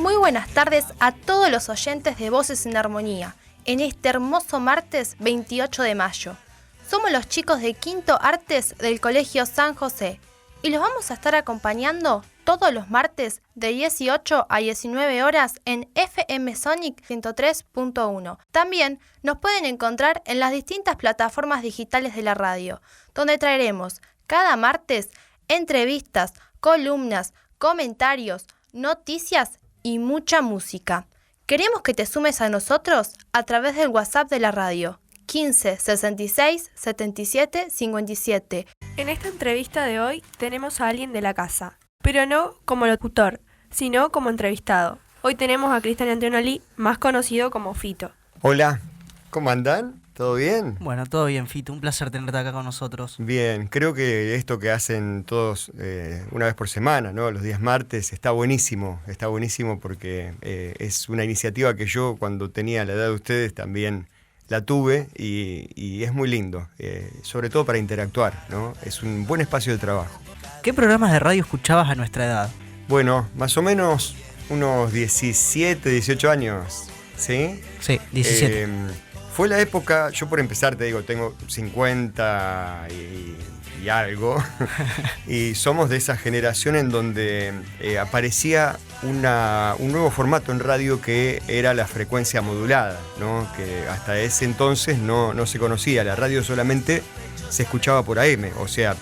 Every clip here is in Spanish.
Muy buenas tardes a todos los oyentes de Voces en Armonía, en este hermoso martes 28 de mayo. Somos los chicos de Quinto Artes del Colegio San José y los vamos a estar acompañando todos los martes de 18 a 19 horas en FM Sonic 103.1. También nos pueden encontrar en las distintas plataformas digitales de la radio, donde traeremos cada martes entrevistas, columnas, comentarios, noticias y mucha música. Queremos que te sumes a nosotros a través del WhatsApp de la radio 15 66 77 57. En esta entrevista de hoy tenemos a alguien de la casa, pero no como locutor, sino como entrevistado. Hoy tenemos a Cristian Antonelli, más conocido como Fito. Hola, ¿cómo andan? ¿Todo bien? Bueno, todo bien, Fito. Un placer tenerte acá con nosotros. Bien, creo que esto que hacen todos una vez por semana, ¿no? Los días martes, está buenísimo porque es una iniciativa que yo cuando tenía la edad de ustedes también la tuve y es muy lindo, sobre todo para interactuar, ¿no? Es un buen espacio de trabajo. ¿Qué programas de radio escuchabas a nuestra edad? Bueno, más o menos unos 17, 18 años, ¿sí? Sí, 17. Fue la época, yo por empezar te digo, tengo 50 y algo, y somos de esa generación en donde aparecía un nuevo formato en radio que era la frecuencia modulada, ¿no? Que hasta ese entonces no se conocía, la radio solamente se escuchaba por AM, o sea,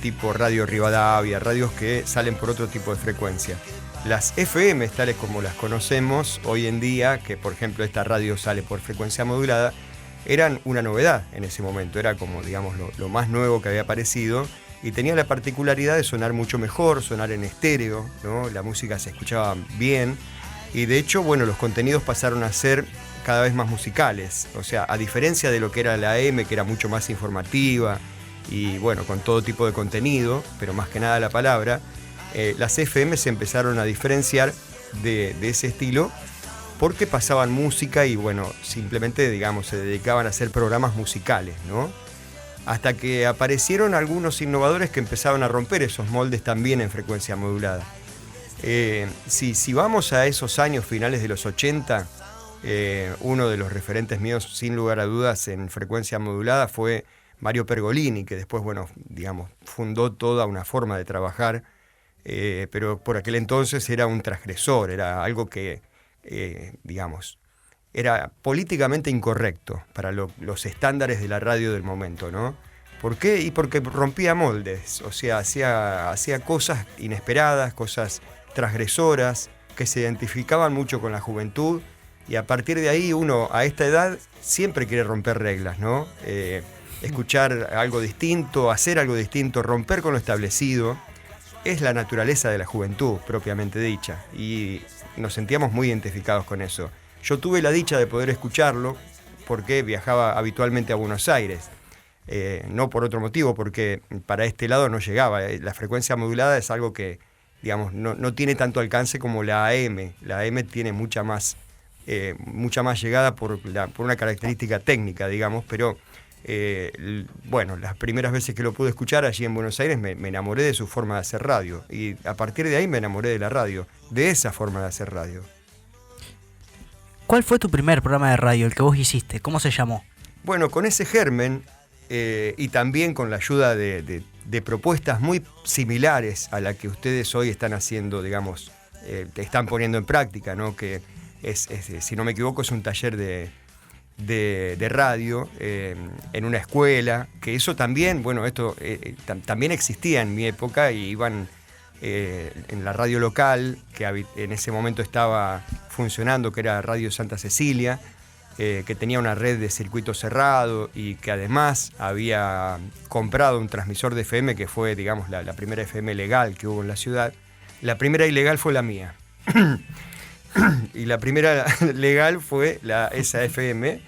tipo Radio Rivadavia, radios que salen por otro tipo de frecuencia. Las FM, tales como las conocemos hoy en día, que por ejemplo esta radio sale por frecuencia modulada, eran una novedad en ese momento, era como digamos lo más nuevo que había aparecido y tenía la particularidad de sonar mucho mejor, sonar en estéreo, ¿no? La música se escuchaba bien y de hecho, bueno, los contenidos pasaron a ser cada vez más musicales, o sea, a diferencia de lo que era la AM, que era mucho más informativa y bueno, con todo tipo de contenido, pero más que nada la palabra, las FM se empezaron a diferenciar de ese estilo porque pasaban música y bueno, simplemente digamos se dedicaban a hacer programas musicales, ¿no? Hasta que aparecieron algunos innovadores que empezaron a romper esos moldes también en frecuencia modulada. Si vamos a esos años finales de los 80, uno de los referentes míos sin lugar a dudas en frecuencia modulada fue Mario Pergolini, que después, bueno, digamos, fundó toda una forma de trabajar. Pero por aquel entonces era un transgresor, era algo que, digamos, era políticamente incorrecto para los estándares de la radio del momento, ¿no? ¿Por qué? Y porque rompía moldes, o sea, hacía cosas inesperadas, cosas transgresoras, que se identificaban mucho con la juventud, y a partir de ahí uno, a esta edad, siempre quiere romper reglas, ¿no? Escuchar algo distinto, hacer algo distinto, romper con lo establecido. Es la naturaleza de la juventud, propiamente dicha, y nos sentíamos muy identificados con eso. Yo tuve la dicha de poder escucharlo porque viajaba habitualmente a Buenos Aires, no por otro motivo, porque para este lado no llegaba. La frecuencia modulada es algo que, digamos, no tiene tanto alcance como la AM. La AM tiene mucha más llegada por una característica técnica, digamos, pero... bueno, las primeras veces que lo pude escuchar allí en Buenos Aires me enamoré de su forma de hacer radio y a partir de ahí me enamoré de la radio, de esa forma de hacer radio. ¿Cuál fue tu primer programa de radio, el que vos hiciste? ¿Cómo se llamó? Bueno, con ese germen y también con la ayuda de propuestas muy similares a la que ustedes hoy están haciendo, digamos, están poniendo en práctica, ¿no? Que si no me equivoco, es un taller de radio en una escuela, que eso también, bueno, esto también existía en mi época y iban en la radio local, que en ese momento estaba funcionando, que era Radio Santa Cecilia, que tenía una red de circuito cerrado y que además había comprado un transmisor de FM que fue, digamos, la primera FM legal que hubo en la ciudad. La primera ilegal fue la mía. Y la primera legal fue esa FM.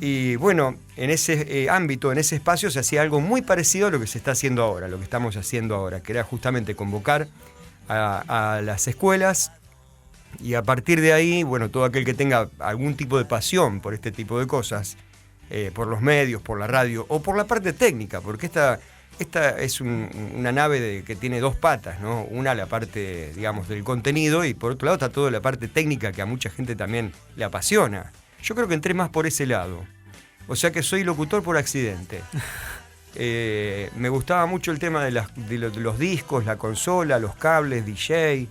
Y bueno, en ese ámbito, en ese espacio, se hacía algo muy parecido a lo que se está haciendo ahora, lo que estamos haciendo ahora, que era justamente convocar a las escuelas y a partir de ahí, bueno, todo aquel que tenga algún tipo de pasión por este tipo de cosas, por los medios, por la radio o por la parte técnica, porque esta es una nave que tiene dos patas, ¿no? Una la parte, digamos, del contenido y por otro lado está toda la parte técnica que a mucha gente también le apasiona. Yo creo que entré más por ese lado. O sea que soy locutor por accidente. Me gustaba mucho el tema de los discos, la consola, los cables, DJ.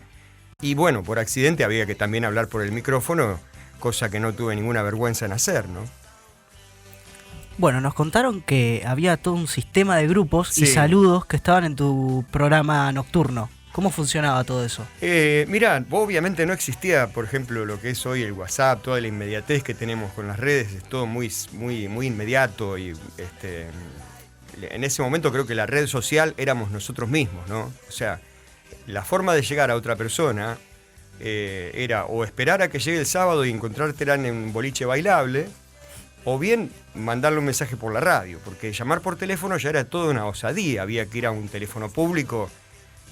Y bueno, por accidente había que también hablar por el micrófono, cosa que no tuve ninguna vergüenza en hacer, ¿no? Bueno, nos contaron que había todo un sistema de grupos y Sí. saludos que estaban en tu programa nocturno. ¿Cómo funcionaba todo eso? Mirá, obviamente no existía, por ejemplo, lo que es hoy el WhatsApp, toda la inmediatez que tenemos con las redes, es todo muy inmediato y en ese momento creo que la red social éramos nosotros mismos, ¿no? O sea, la forma de llegar a otra persona era o esperar a que llegue el sábado y encontrártela en un boliche bailable, o bien mandarle un mensaje por la radio, porque llamar por teléfono ya era toda una osadía, había que ir a un teléfono público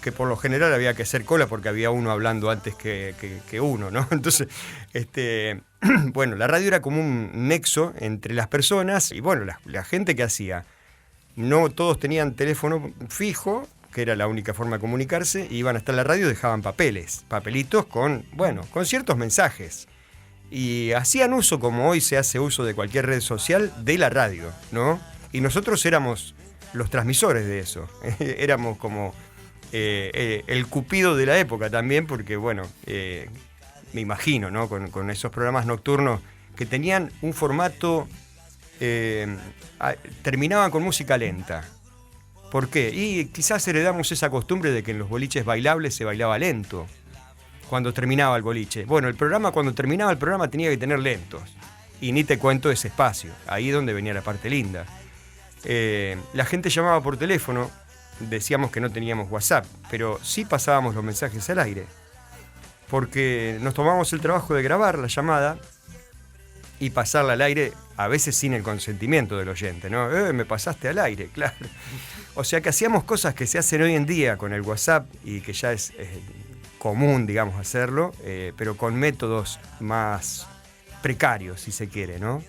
que por lo general había que hacer cola porque había uno hablando antes que uno, ¿no? Entonces, bueno, la radio era como un nexo entre las personas y bueno, la gente que hacía. No todos tenían teléfono fijo, que era la única forma de comunicarse, y iban hasta la radio y dejaban papelitos con ciertos mensajes. Y hacían uso, como hoy se hace uso de cualquier red social, de la radio, ¿no? Y nosotros éramos los transmisores de eso. Éramos como el Cupido de la época también, porque bueno, me imagino, ¿no? Con esos programas nocturnos que tenían un formato, terminaban con música lenta. ¿Por qué? Y quizás heredamos esa costumbre de que en los boliches bailables se bailaba lento cuando terminaba el boliche. Bueno, cuando terminaba el programa tenía que tener lentos. Y ni te cuento ese espacio, ahí donde venía la parte linda. La gente llamaba por teléfono, decíamos que no teníamos WhatsApp, pero sí pasábamos los mensajes al aire. Porque nos tomábamos el trabajo de grabar la llamada y pasarla al aire, a veces sin el consentimiento del oyente, ¿no? Me pasaste al aire, claro. O sea que hacíamos cosas que se hacen hoy en día con el WhatsApp y que ya es común, digamos, hacerlo, pero con métodos más precarios, si se quiere, ¿no?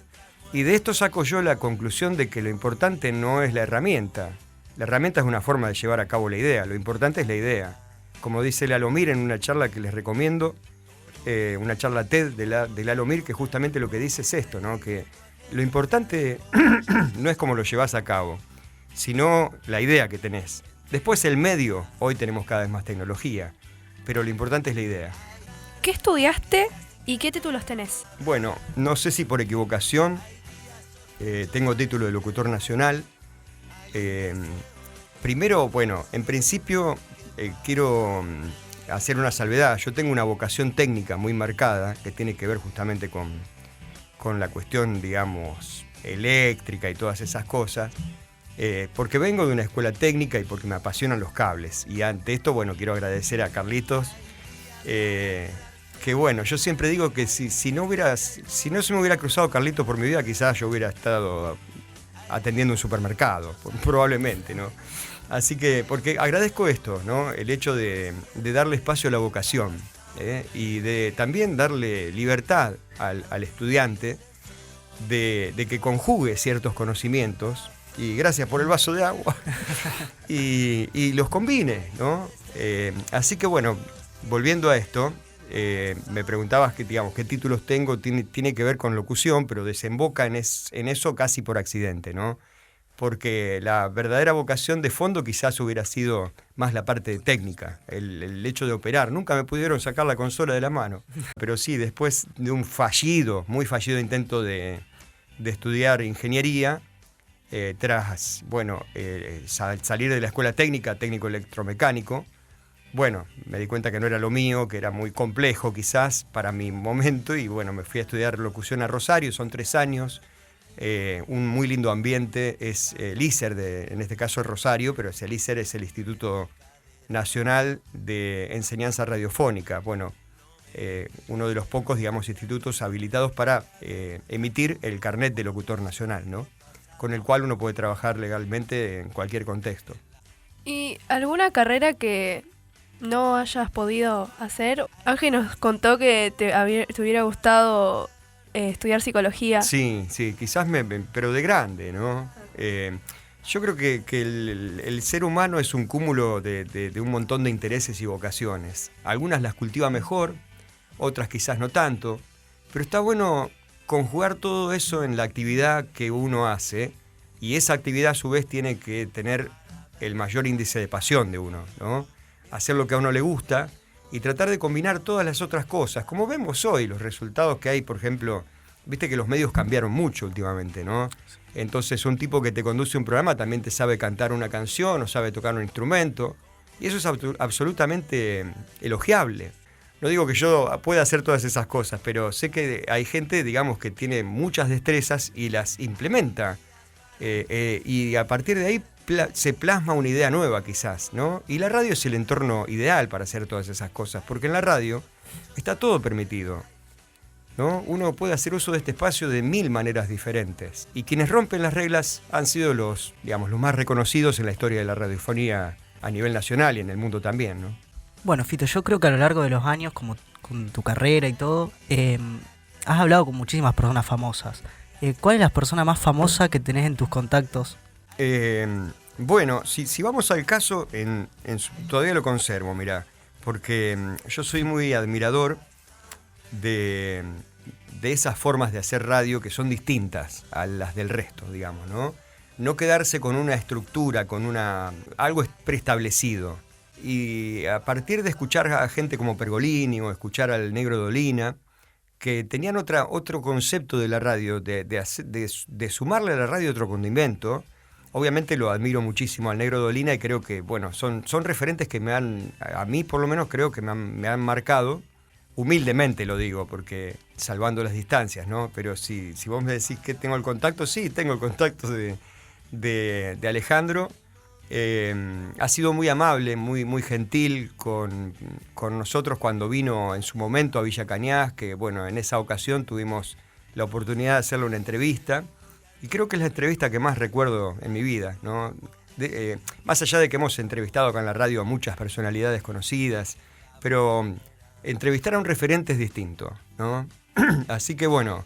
Y de esto saco yo la conclusión de que lo importante no es la herramienta. La herramienta es una forma de llevar a cabo la idea, lo importante es la idea. Como dice Lalo Mir en una charla que les recomiendo, una charla TED de Lalo Mir, que justamente lo que dice es esto, ¿no? Que lo importante no es cómo lo llevas a cabo, sino la idea que tenés. Después el medio, hoy tenemos cada vez más tecnología, pero lo importante es la idea. ¿Qué estudiaste y qué títulos tenés? Bueno, no sé si por equivocación, tengo título de locutor nacional. Primero, bueno, en principio quiero hacer una salvedad. Yo tengo una vocación técnica muy marcada que tiene que ver justamente con la cuestión, digamos, eléctrica y todas esas cosas. Porque vengo de una escuela técnica y porque me apasionan los cables. Y ante esto, bueno, quiero agradecer a Carlitos, que bueno, yo siempre digo que si no se me hubiera cruzado Carlitos por mi vida, quizás yo hubiera estado atendiendo un supermercado, probablemente, ¿no? Así que, porque agradezco esto, ¿no? El hecho de darle espacio a la vocación, y de también darle libertad al estudiante de que conjugue ciertos conocimientos. Y gracias por el vaso de agua. y los combine, ¿no? Así que bueno, volviendo a esto, me preguntabas qué títulos tengo, tiene que ver con locución, pero desemboca en eso casi por accidente, ¿no? Porque la verdadera vocación de fondo quizás hubiera sido más la parte técnica, el hecho de operar. Nunca me pudieron sacar la consola de la mano. Pero sí, después de un muy fallido intento de estudiar ingeniería, tras salir de la escuela técnica, técnico electromecánico, bueno, me di cuenta que no era lo mío, que era muy complejo quizás para mi momento, y bueno, me fui a estudiar locución a Rosario, son 3 años, un muy lindo ambiente, es el ISER, en este caso es Rosario, pero el ISER es el Instituto Nacional de Enseñanza Radiofónica, bueno, uno de los pocos, digamos, institutos habilitados para emitir el carnet de locutor nacional, ¿no? Con el cual uno puede trabajar legalmente en cualquier contexto. ¿Y alguna carrera que no hayas podido hacer? Ángel nos contó que te hubiera gustado estudiar psicología. Sí, quizás pero de grande, ¿no? Yo creo que el ser humano es un cúmulo de un montón de intereses y vocaciones. Algunas las cultiva mejor, otras quizás no tanto, pero está bueno conjugar todo eso en la actividad que uno hace, y esa actividad a su vez tiene que tener el mayor índice de pasión de uno, ¿no? Hacer lo que a uno le gusta y tratar de combinar todas las otras cosas. Como vemos hoy, los resultados que hay, por ejemplo, viste que los medios cambiaron mucho últimamente, ¿no? Entonces un tipo que te conduce un programa también te sabe cantar una canción o sabe tocar un instrumento, y eso es absolutamente elogiable. No digo que yo pueda hacer todas esas cosas, pero sé que hay gente, digamos, que tiene muchas destrezas y las implementa. Y a partir de ahí se plasma una idea nueva quizás, ¿no? Y la radio es el entorno ideal para hacer todas esas cosas, porque en la radio está todo permitido, ¿no? Uno puede hacer uso de este espacio de 1000 maneras diferentes. Y quienes rompen las reglas han sido los más reconocidos en la historia de la radiofonía a nivel nacional y en el mundo también, ¿no? Bueno, Fito, yo creo que a lo largo de los años, como con tu carrera y todo, has hablado con muchísimas personas famosas. ¿Cuál es la persona más famosa que tenés en tus contactos? Bueno, si vamos al caso, todavía lo conservo, mirá, porque yo soy muy admirador de esas formas de hacer radio que son distintas a las del resto, digamos, ¿no? No quedarse con una estructura, con algo preestablecido. Y a partir de escuchar a gente como Pergolini o escuchar al Negro Dolina, que tenían otro concepto de la radio, de sumarle a la radio otro condimento. Obviamente lo admiro muchísimo al Negro Dolina y creo que, bueno, son referentes que a mí por lo menos creo que me han marcado. Humildemente lo digo, porque salvando las distancias, ¿no? Pero si vos me decís que tengo el contacto, sí, tengo el contacto de Alejandro. Ha sido muy amable, muy gentil con nosotros cuando vino en su momento a Villa Cañas, que bueno, en esa ocasión tuvimos la oportunidad de hacerle una entrevista, y creo que es la entrevista que más recuerdo en mi vida, ¿no? Más allá de que hemos entrevistado acá en la radio a muchas personalidades conocidas, pero entrevistar a un referente es distinto, ¿no? Así que bueno,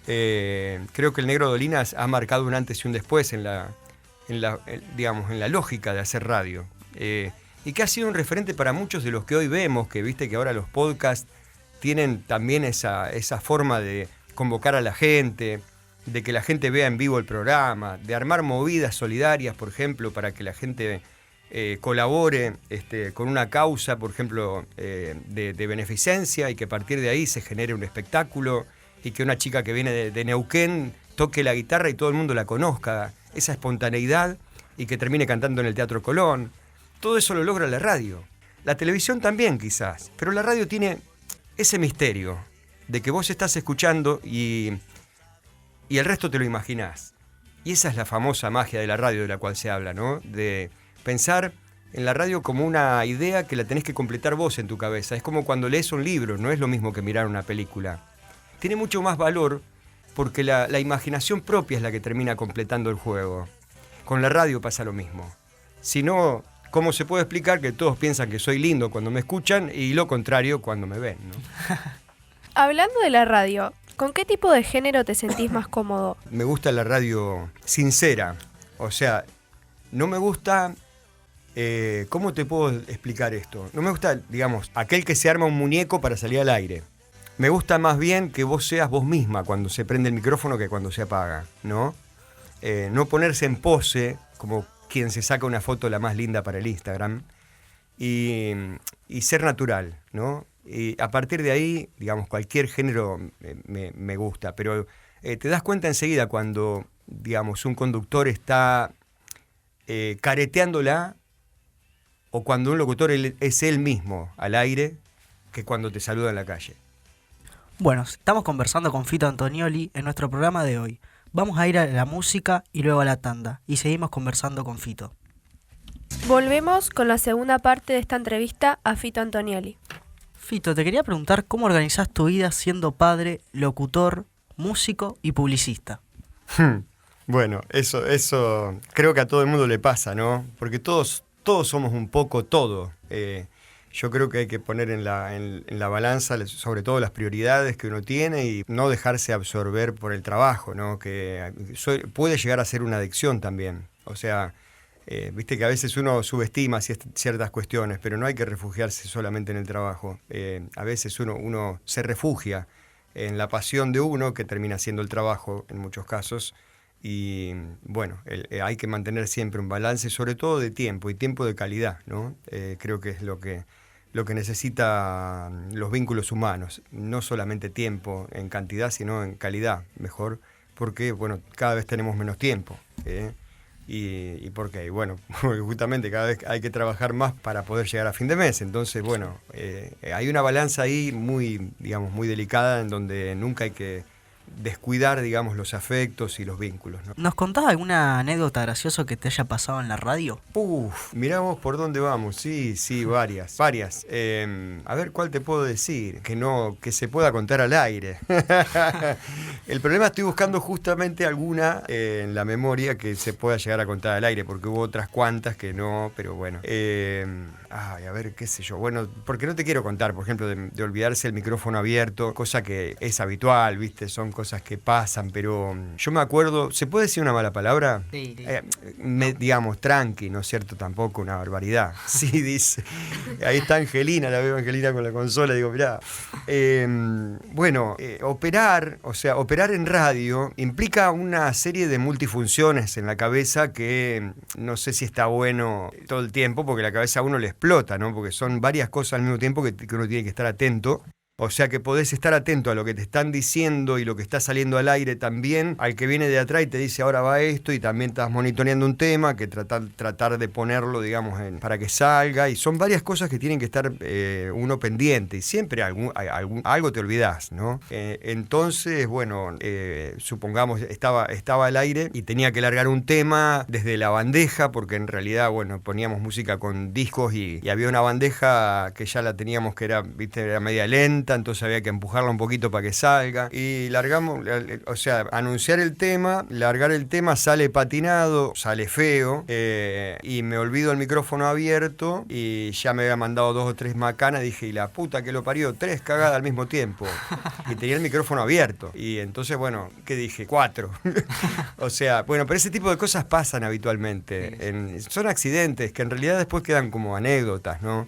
creo que el Negro Dolina ha marcado un antes y un después en la lógica de hacer radio, y que ha sido un referente para muchos de los que hoy vemos, que viste que ahora los podcasts tienen también esa forma de convocar a la gente, de que la gente vea en vivo el programa, de armar movidas solidarias, por ejemplo, para que la gente colabore con una causa, por ejemplo, de beneficencia, y que a partir de ahí se genere un espectáculo, y que una chica que viene de Neuquén toque la guitarra y todo el mundo la conozca, esa espontaneidad, y que termine cantando en el Teatro Colón. Todo eso lo logra la radio. La televisión también quizás, pero la radio tiene ese misterio de que vos estás escuchando y el resto te lo imaginás. Y esa es la famosa magia de la radio de la cual se habla, ¿no? De pensar en la radio como una idea que la tenés que completar vos en tu cabeza. Es como cuando lees un libro, no es lo mismo que mirar una película. Tiene mucho más valor porque la imaginación propia es la que termina completando el juego. Con la radio pasa lo mismo. Si no, ¿cómo se puede explicar que todos piensan que soy lindo cuando me escuchan y lo contrario cuando me ven, ¿no? Hablando de la radio, ¿con qué tipo de género te sentís más cómodo? Me gusta la radio sincera. O sea, no me gusta... ¿cómo te puedo explicar esto? No me gusta, digamos, aquel que se arma un muñeco para salir al aire. Me gusta más bien que vos seas vos misma cuando se prende el micrófono que cuando se apaga, ¿no? No ponerse en pose como quien se saca una foto la más linda para el Instagram, y ser natural, ¿no? Y a partir de ahí, digamos, cualquier género me gusta, pero te das cuenta enseguida cuando, digamos, un conductor está careteándola, o cuando un locutor es él mismo al aire, que cuando te saluda en la calle. Bueno, estamos conversando con Fito Antonioli en nuestro programa de hoy. Vamos a ir a la música y luego a la tanda, y seguimos conversando con Fito. Volvemos con la segunda parte de esta entrevista a Fito Antonioli. Fito, te quería preguntar cómo organizás tu vida siendo padre, locutor, músico y publicista. Bueno, eso creo que a todo el mundo le pasa, ¿no? Porque todos somos un poco todo. Yo creo que hay que poner en la balanza sobre todo las prioridades que uno tiene y no dejarse absorber por el trabajo, ¿no? Que puede llegar a ser una adicción también. O sea, viste que a veces uno subestima ciertas cuestiones, pero no hay que refugiarse solamente en el trabajo. A veces uno se refugia en la pasión de uno, que termina siendo el trabajo en muchos casos. Y bueno, hay que mantener siempre un balance, sobre todo de tiempo y tiempo de calidad, ¿no? Creo que es lo que necesitan los vínculos humanos, no solamente tiempo en cantidad, sino en calidad, mejor, porque bueno, cada vez tenemos menos tiempo. ¿Y por qué? Bueno, justamente cada vez hay que trabajar más para poder llegar a fin de mes. Entonces, bueno, hay una balanza ahí muy, digamos, muy delicada, en donde nunca hay que descuidar, digamos, los afectos y los vínculos, ¿no? ¿Nos contás alguna anécdota graciosa que te haya pasado en la radio? Mirá vos por dónde vamos. Sí, varias. A ver, ¿cuál te puedo decir? Que se pueda contar al aire. El problema, estoy buscando justamente alguna en la memoria que se pueda llegar a contar al aire, porque hubo otras cuantas que no, pero bueno. A ver, qué sé yo. Bueno, porque no te quiero contar, por ejemplo, de olvidarse el micrófono abierto, cosa que es habitual, ¿viste? Son cosas que pasan, pero yo me acuerdo, ¿se puede decir una mala palabra? Sí. Digamos, tranqui, ¿no es cierto? Tampoco una barbaridad. Sí, dice. Ahí está Angelina, la veo Angelina con la consola, digo, mirá. Bueno, operar en radio implica una serie de multifunciones en la cabeza que no sé si está bueno todo el tiempo, porque la cabeza a uno le explota, ¿no? Porque son varias cosas al mismo tiempo que uno tiene que estar atento. O sea que podés estar atento a lo que te están diciendo y lo que está saliendo al aire también, al que viene de atrás y te dice ahora va esto, y también estás monitoreando un tema, que tratar de ponerlo, digamos, para que salga, y son varias cosas que tienen que estar uno pendiente, y siempre algo te olvidás, ¿no? Entonces, bueno, supongamos estaba al aire y tenía que largar un tema desde la bandeja, porque en realidad, bueno, poníamos música con discos y había una bandeja que ya la teníamos que era media lenta, entonces había que empujarla un poquito para que salga, y largamos, o sea, anunciar el tema, largar el tema, sale patinado, sale feo, y me olvido el micrófono abierto, y ya me había mandado 2 o 3 macanas, dije, y la puta que lo parió, 3 cagadas al mismo tiempo, y tenía el micrófono abierto, y entonces, bueno, ¿qué dije? 4. O sea, bueno, pero ese tipo de cosas pasan habitualmente, son accidentes que en realidad después quedan como anécdotas, ¿no?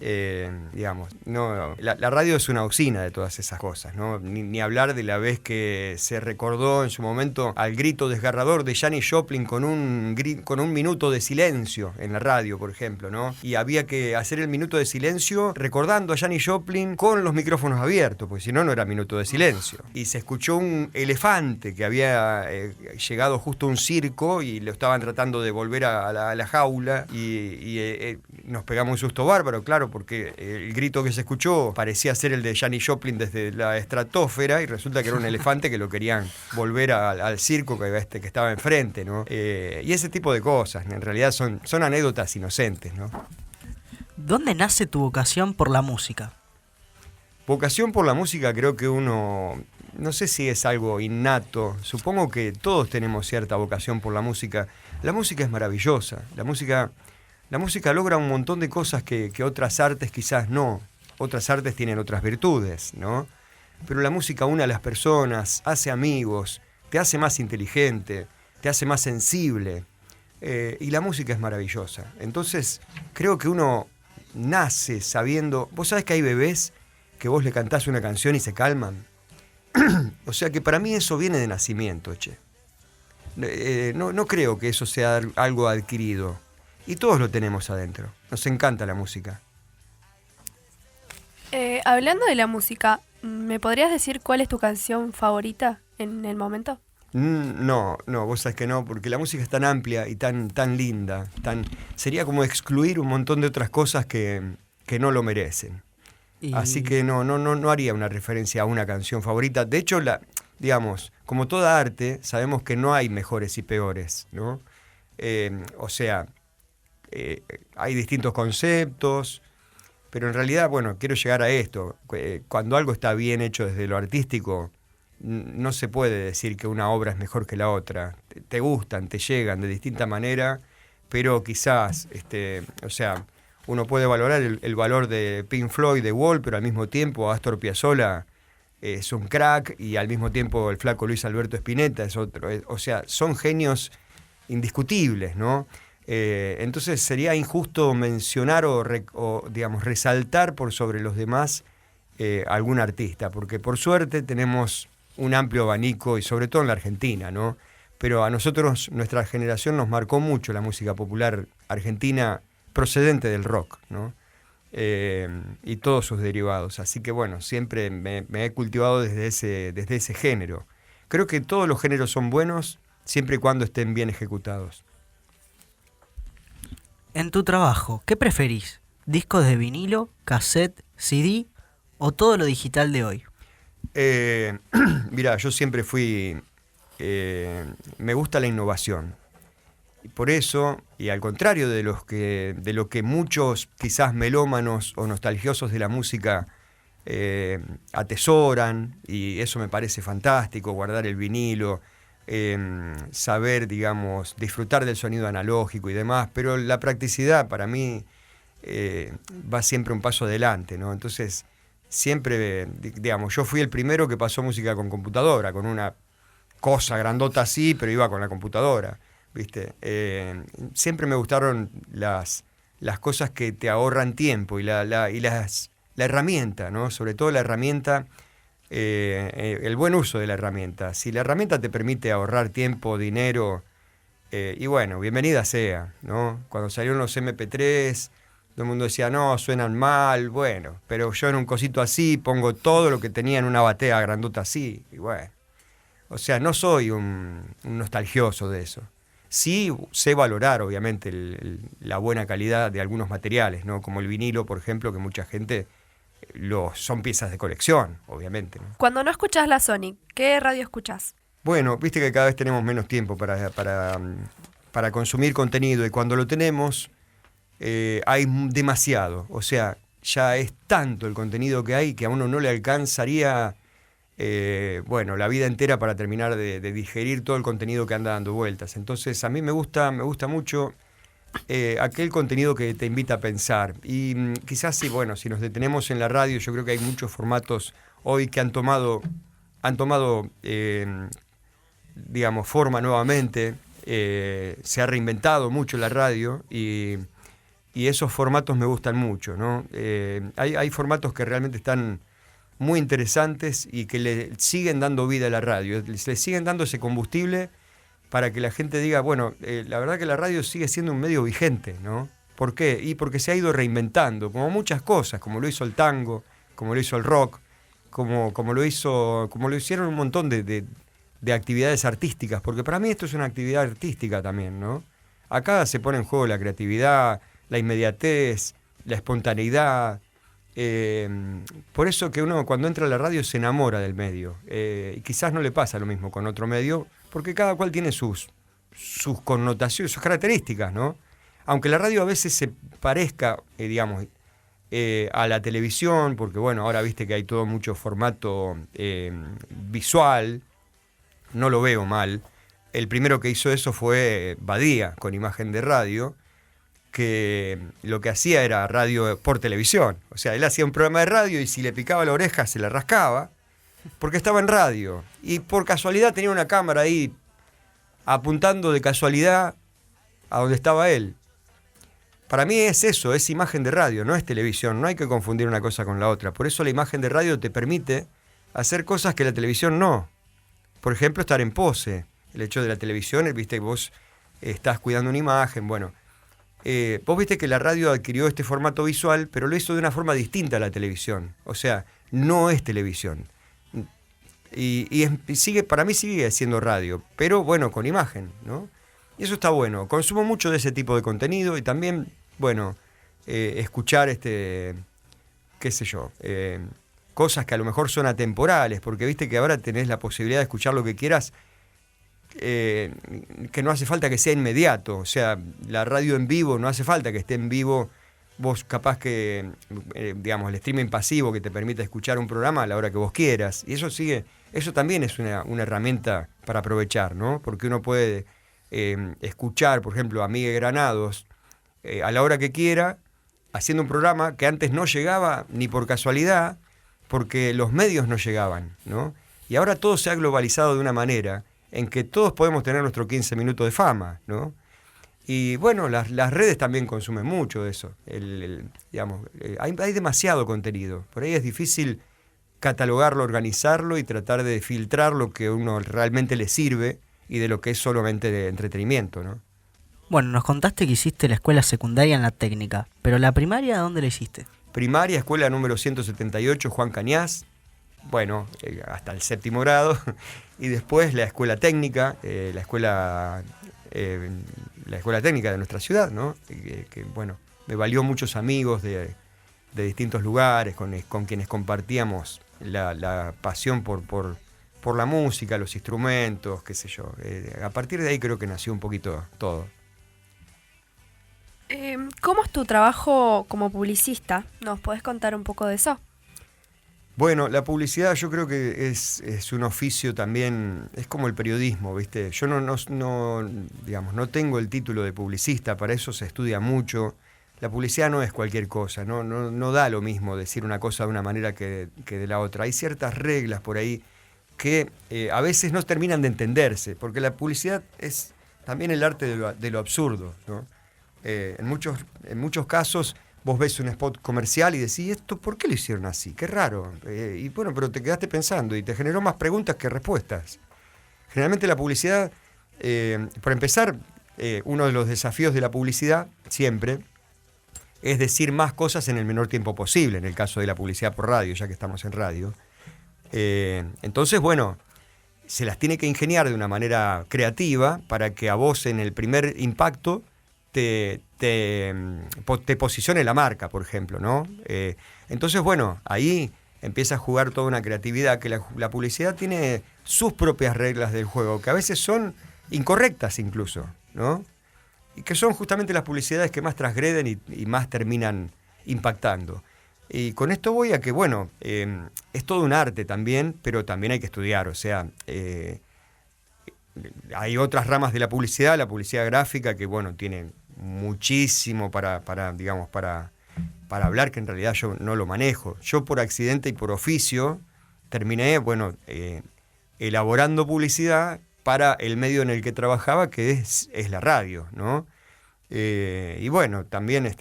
Digamos, no, la radio es una usina de todas esas cosas, ¿no? Ni hablar de la vez que se recordó en su momento al grito desgarrador de Janis Joplin con un minuto de silencio en la radio, por ejemplo, ¿no? Y había que hacer el minuto de silencio recordando a Janis Joplin con los micrófonos abiertos, porque si no, no era minuto de silencio. Y se escuchó un elefante que había llegado justo a un circo y lo estaban tratando de volver a la jaula, y nos pegamos un susto bárbaro, claro, porque el grito que se escuchó parecía ser el de Janis Joplin desde la estratosfera, y resulta que era un elefante que lo querían volver al circo que estaba enfrente, ¿no? Y ese tipo de cosas, en realidad son anécdotas inocentes, ¿no? ¿Dónde nace tu vocación por la música? Vocación por la música, creo que uno, no sé si es algo innato, supongo que todos tenemos cierta vocación por la música. La música es maravillosa, la música logra un montón de cosas que otras artes quizás no. Otras artes tienen otras virtudes, ¿no? Pero la música une a las personas, hace amigos, te hace más inteligente, te hace más sensible, y la música es maravillosa. Entonces, creo que uno nace sabiendo... ¿Vos sabés que hay bebés que vos le cantás una canción y se calman? O sea que para mí eso viene de nacimiento, che. No creo que eso sea algo adquirido. Y todos lo tenemos adentro. Nos encanta la música. Hablando de la música, ¿me podrías decir cuál es tu canción favorita en el momento? No, vos sabés que no, porque la música es tan amplia y tan linda, sería como excluir un montón de otras cosas que no lo merecen. Así que no haría una referencia a una canción favorita. De hecho, digamos, como toda arte, sabemos que no hay mejores y peores, ¿no? O sea, hay distintos conceptos. Pero en realidad, bueno, quiero llegar a esto. Cuando algo está bien hecho desde lo artístico, no se puede decir que una obra es mejor que la otra. Te gustan, te llegan de distinta manera, pero quizás, o sea, uno puede valorar el valor de Pink Floyd, de Wall, pero al mismo tiempo Astor Piazzolla es un crack, y al mismo tiempo el flaco Luis Alberto Spinetta es otro. O sea, son genios indiscutibles, ¿no? Entonces sería injusto mencionar o, digamos, resaltar por sobre los demás algún artista, porque por suerte tenemos un amplio abanico, y sobre todo en la Argentina, ¿no? Pero a nosotros, nuestra generación, nos marcó mucho la música popular argentina procedente del rock, ¿no? Y todos sus derivados. Así que bueno, siempre me he cultivado desde ese género. Creo que todos los géneros son buenos siempre y cuando estén bien ejecutados. En tu trabajo, ¿qué preferís? ¿Discos de vinilo, cassette, CD o todo lo digital de hoy? Mira, yo siempre fui... me gusta la innovación. Y por eso, y al contrario de lo que muchos quizás melómanos o nostalgiosos de la música atesoran, y eso me parece fantástico, guardar el vinilo, saber, digamos, disfrutar del sonido analógico y demás, pero la practicidad para mí va siempre un paso adelante, ¿no? Entonces, siempre, digamos, yo fui el primero que pasó música con computadora, con una cosa grandota así, pero iba con la computadora, ¿viste? Siempre me gustaron las cosas que te ahorran tiempo y la herramienta, ¿no? Sobre todo la herramienta, el buen uso de la herramienta. Si la herramienta te permite ahorrar tiempo, dinero, y bueno, bienvenida sea, ¿no? Cuando salieron los MP3, todo el mundo decía, no, suenan mal, bueno, pero yo en un cosito así pongo todo lo que tenía en una batea grandota así, y bueno. O sea, no soy un nostalgioso de eso. Sí sé valorar, obviamente, la buena calidad de algunos materiales, ¿no? Como el vinilo, por ejemplo, que mucha gente son piezas de colección, obviamente, ¿no? Cuando no escuchás la Sony, ¿qué radio escuchás? Bueno, viste que cada vez tenemos menos tiempo para consumir contenido, y cuando lo tenemos hay demasiado. O sea, ya es tanto el contenido que hay que a uno no le alcanzaría... bueno, la vida entera para terminar de digerir todo el contenido que anda dando vueltas. Entonces a mí me gusta mucho aquel contenido que te invita a pensar. Y quizás sí, bueno, si nos detenemos en la radio, yo creo que hay muchos formatos hoy que han tomado digamos, forma nuevamente. Se ha reinventado mucho la radio y esos formatos me gustan mucho, ¿no? Hay formatos que realmente están muy interesantes y que le siguen dando vida a la radio, le siguen dando ese combustible para que la gente diga, bueno, la verdad que la radio sigue siendo un medio vigente, ¿no? ¿Por qué? Y porque se ha ido reinventando, como muchas cosas, como lo hizo el tango, como lo hizo el rock, como lo hicieron un montón de actividades artísticas, porque para mí esto es una actividad artística también, ¿no? Acá se pone en juego la creatividad, la inmediatez, la espontaneidad. Por eso que uno cuando entra a la radio se enamora del medio, y quizás no le pasa lo mismo con otro medio, porque cada cual tiene sus connotaciones, sus características, ¿no? Aunque la radio a veces se parezca, digamos, a la televisión, porque bueno, ahora viste que hay todo mucho formato visual, no lo veo mal. El primero que hizo eso fue Badía, con imagen de radio, que lo que hacía era radio por televisión. O sea, él hacía un programa de radio y si le picaba la oreja se la rascaba, porque estaba en radio. Y por casualidad tenía una cámara ahí apuntando de casualidad a donde estaba él. Para mí es eso, es imagen de radio, no es televisión. No hay que confundir una cosa con la otra. Por eso la imagen de radio te permite hacer cosas que la televisión no. Por ejemplo, estar en pose. El hecho de la televisión, viste que vos estás cuidando una imagen, bueno... vos viste que la radio adquirió este formato visual, pero lo hizo de una forma distinta a la televisión. O sea, no es televisión. Para mí sigue siendo radio, pero bueno, con imagen, ¿no? Y eso está bueno. Consumo mucho de ese tipo de contenido y también, bueno, escuchar qué sé yo, cosas que a lo mejor son atemporales, porque viste que ahora tenés la posibilidad de escuchar lo que quieras, que no hace falta que sea inmediato. O sea, la radio en vivo no hace falta que esté en vivo. Vos capaz que, digamos, el streaming pasivo que te permite escuchar un programa a la hora que vos quieras. Y eso también es una herramienta para aprovechar, ¿no? Porque uno puede escuchar, por ejemplo, a Miguel Granados a la hora que quiera, haciendo un programa que antes no llegaba ni por casualidad, porque los medios no llegaban, ¿no? Y ahora todo se ha globalizado de una manera en que todos podemos tener nuestro 15 minutos de fama, ¿no? Y bueno, las redes también consumen mucho de eso. Hay demasiado contenido. Por ahí es difícil catalogarlo, organizarlo y tratar de filtrar lo que a uno realmente le sirve y de lo que es solamente de entretenimiento, ¿no? Bueno, nos contaste que hiciste la escuela secundaria en la técnica, pero la primaria, ¿dónde la hiciste? Primaria, escuela número 178, Juan Cañas, bueno, hasta el 7º grado, y después la escuela técnica, la escuela técnica de nuestra ciudad, ¿no? Que bueno, me valió muchos amigos de distintos lugares, con quienes compartíamos la pasión por la música, los instrumentos, qué sé yo. A partir de ahí creo que nació un poquito todo. ¿Cómo es tu trabajo como publicista? ¿Nos podés contar un poco de eso? Bueno, la publicidad yo creo que es un oficio también, es como el periodismo, ¿viste? Yo no tengo el título de publicista, para eso se estudia mucho. La publicidad no es cualquier cosa, no da lo mismo decir una cosa de una manera que de la otra. Hay ciertas reglas por ahí que a veces no terminan de entenderse, porque la publicidad es también el arte de lo absurdo, ¿no? En muchos casos vos ves un spot comercial y decís, ¿esto por qué lo hicieron así? Qué raro. Y bueno, pero te quedaste pensando y te generó más preguntas que respuestas. Generalmente la publicidad, por empezar, uno de los desafíos de la publicidad siempre es decir más cosas en el menor tiempo posible, en el caso de la publicidad por radio, ya que estamos en radio. Entonces, bueno, se las tiene que ingeniar de una manera creativa para que a vos en el primer impacto te posicione la marca, por ejemplo, ¿no? Entonces, bueno, ahí empieza a jugar toda una creatividad, que la publicidad tiene sus propias reglas del juego, que a veces son incorrectas incluso, ¿no? Y que son justamente las publicidades que más transgreden y más terminan impactando. Y con esto voy a que, bueno, es todo un arte también, pero también hay que estudiar, o sea, hay otras ramas de la publicidad gráfica, que, bueno, tienen muchísimo para hablar, que en realidad yo no lo manejo. Yo por accidente y por oficio terminé, bueno, elaborando publicidad para el medio en el que trabajaba, que es la radio, ¿no? Y bueno, también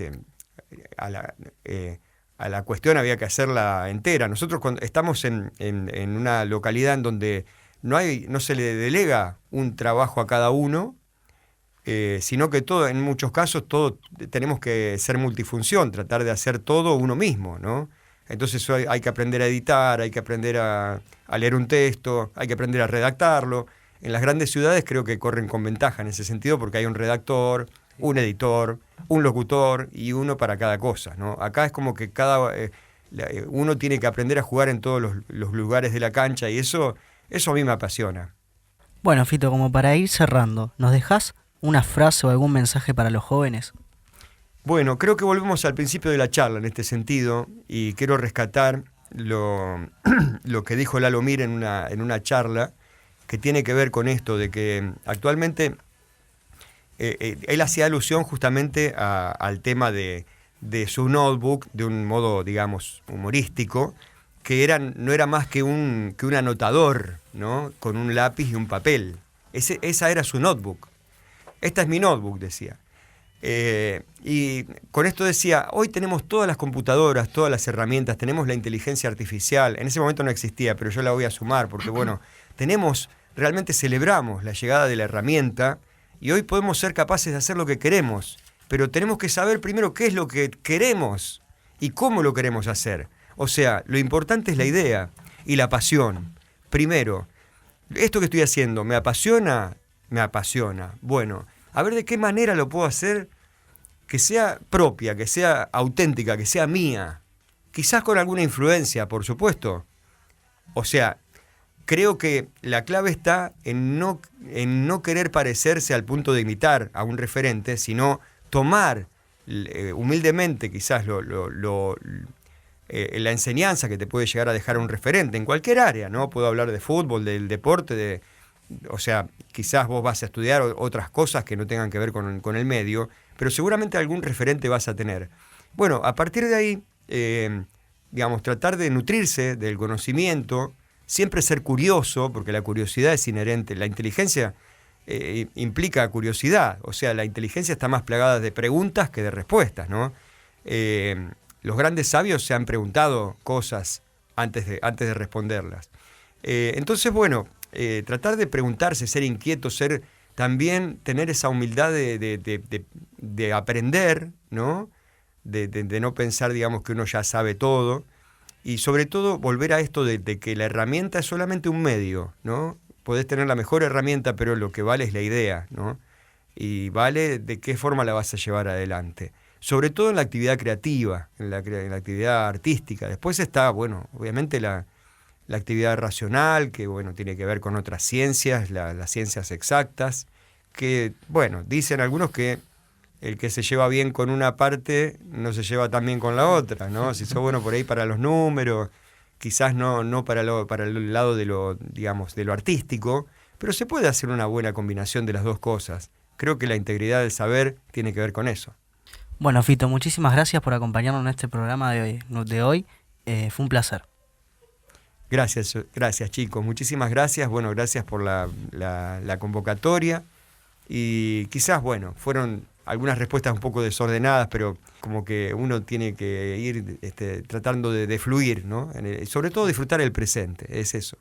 a la cuestión había que hacerla entera. Nosotros cuando estamos en una localidad en donde no se le delega un trabajo a cada uno, sino que en muchos casos tenemos que ser multifunción, tratar de hacer todo uno mismo, ¿no? Entonces hay que aprender a editar, hay que aprender a leer un texto, hay que aprender a redactarlo. En las grandes ciudades creo que corren con ventaja en ese sentido, porque hay un redactor, un editor, un locutor y uno para cada cosa, ¿no? Acá es como que uno tiene que aprender a jugar en todos los lugares de la cancha, y eso a mí me apasiona. Bueno, Fito, como para ir cerrando, ¿nos dejás una frase o algún mensaje para los jóvenes? Bueno, creo que volvemos al principio de la charla en este sentido, y quiero rescatar lo que dijo Lalo Mir en una charla que tiene que ver con esto, de que actualmente él hacía alusión justamente al tema de su notebook, de un modo, digamos, humorístico, que no era más que un anotador, ¿no? Con un lápiz y un papel. Esa era su notebook. Esta es mi notebook, decía. Y con esto decía, hoy tenemos todas las computadoras, todas las herramientas, tenemos la inteligencia artificial. En ese momento no existía, pero yo la voy a sumar, porque bueno, realmente celebramos la llegada de la herramienta, y hoy podemos ser capaces de hacer lo que queremos, pero tenemos que saber primero qué es lo que queremos y cómo lo queremos hacer. O sea, lo importante es la idea y la pasión. Primero, esto que estoy haciendo, ¿me apasiona? Me apasiona. Bueno, a ver de qué manera lo puedo hacer que sea propia, que sea auténtica, que sea mía. Quizás con alguna influencia, por supuesto. O sea, creo que la clave está en no querer parecerse al punto de imitar a un referente, sino tomar humildemente quizás la enseñanza que te puede llegar a dejar un referente en cualquier área, ¿no? Puedo hablar de fútbol, del deporte, o sea, quizás vos vas a estudiar otras cosas que no tengan que ver con el medio, pero seguramente algún referente vas a tener. Bueno, a partir de ahí, tratar de nutrirse del conocimiento, siempre ser curioso, porque la curiosidad es inherente. La inteligencia implica curiosidad, o sea, la inteligencia está más plagada de preguntas que de respuestas, ¿no? Los grandes sabios se han preguntado cosas antes de responderlas. Entonces, bueno, tratar de preguntarse, ser inquieto, también tener esa humildad de aprender, ¿no? De no pensar, digamos, que uno ya sabe todo. Y sobre todo volver a esto de que la herramienta es solamente un medio, ¿no? Podés tener la mejor herramienta, pero lo que vale es la idea, ¿no? Y vale de qué forma la vas a llevar adelante. Sobre todo en la actividad creativa, en la actividad artística. Después está, bueno, obviamente la actividad racional, que bueno, tiene que ver con otras ciencias, las ciencias exactas, que, bueno, dicen algunos que el que se lleva bien con una parte no se lleva tan bien con la otra, ¿no? Si sos bueno por ahí para los números, quizás no para el lado de lo, digamos, de lo artístico, pero se puede hacer una buena combinación de las dos cosas. Creo que la integridad del saber tiene que ver con eso. Bueno, Fito, muchísimas gracias por acompañarnos en este programa de hoy. Fue un placer. Gracias chicos, muchísimas gracias. Bueno, gracias por la convocatoria. Y quizás, bueno, fueron algunas respuestas un poco desordenadas, pero como que uno tiene que ir tratando de fluir, ¿no? Sobre todo disfrutar el presente, es eso.